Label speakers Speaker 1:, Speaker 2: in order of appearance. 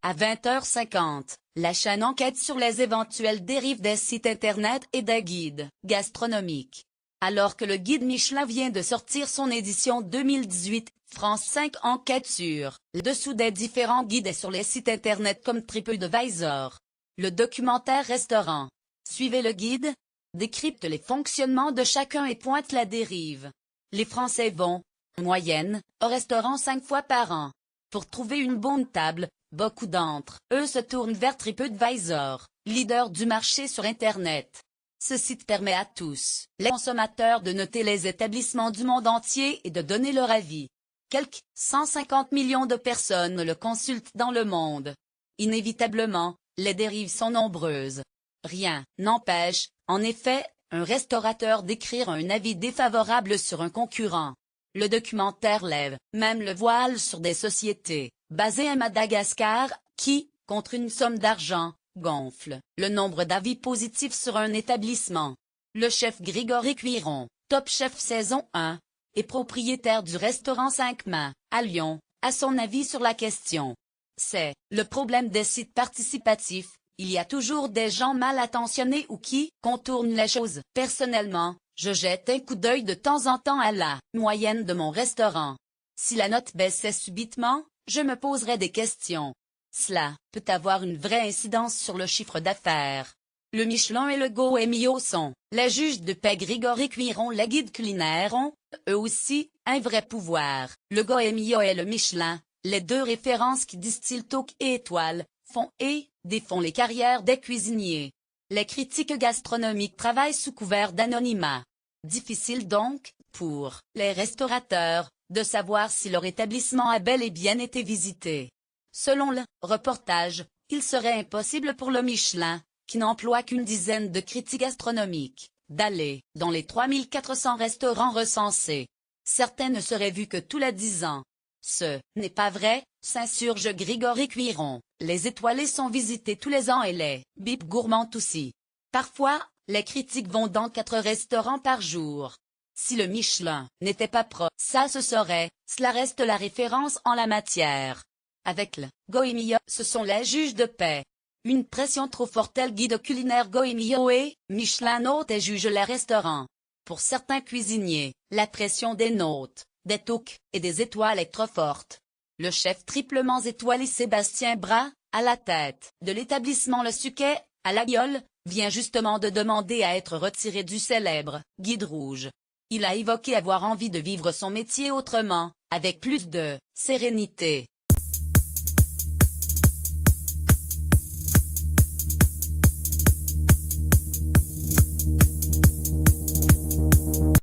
Speaker 1: à 20h50, la chaîne enquête sur les éventuelles dérives des sites internet et des guides gastronomiques. Alors que le guide Michelin vient de sortir son édition 2018, France 5 enquête sur le dessous des différents guides et sur les sites internet comme TripAdvisor. Le documentaire Restaurant. Suivez le guide, décrypte les fonctionnements de chacun et pointe la dérive. Les Français vont, en moyenne, au restaurant 5 fois par an. Pour trouver une bonne table, beaucoup d'entre eux se tournent vers TripAdvisor, leader du marché sur Internet. Ce site permet à tous les consommateurs de noter les établissements du monde entier et de donner leur avis. Quelques 150 millions de personnes le consultent dans le monde. Inévitablement, les dérives sont nombreuses. Rien n'empêche, en effet, un restaurateur d'écrire un avis défavorable sur un concurrent. Le documentaire lève même le voile sur des sociétés, basées à Madagascar, qui, contre une somme d'argent, gonflent le nombre d'avis positifs sur un établissement. Le chef Grégory Cuiron, Top Chef saison 1, est propriétaire du restaurant 5 Mains, à Lyon, a son avis sur la question. C'est le problème des sites participatifs. Il y a toujours des gens mal attentionnés ou qui contournent les choses. Personnellement, je jette un coup d'œil de temps en temps à la moyenne de mon restaurant. Si la note baissait subitement, je me poserais des questions. Cela peut avoir une vraie incidence sur le chiffre d'affaires. Le Michelin et le Goemio sont les juges de paix. Grégory Cuiron. Les guides culinaires ont, eux aussi, un vrai pouvoir. Le Goemio et le Michelin, les deux références qui distillent toques et étoiles, font et défont les carrières des cuisiniers. Les critiques gastronomiques travaillent sous couvert d'anonymat. Difficile donc, pour les restaurateurs, de savoir si leur établissement a bel et bien été visité. Selon le reportage, il serait impossible pour le Michelin, qui n'emploie qu'une dizaine de critiques gastronomiques, d'aller dans les 3400 restaurants recensés. Certains ne seraient vus que tous les 10 ans. Ce n'est pas vrai, s'insurge Grégory Cuiron. Les étoilés sont visités tous les ans et les bips gourmands aussi. Parfois, les critiques vont dans 4 restaurants par jour. Si le Michelin n'était pas pro, ça se saurait, cela reste la référence en la matière. Avec le Goemio, ce sont les juges de paix. Une pression trop forte. Le guide culinaire Goemio et Michelin note et juge les restaurants. Pour certains cuisiniers, la pression des notes, des toques et des étoiles est trop forte. Le chef triplement étoilé Sébastien Bras, à la tête de l'établissement Le Suquet, à La Guiole, vient justement de demander à être retiré du célèbre Guide Rouge. Il a évoqué avoir envie de vivre son métier autrement, avec plus de sérénité.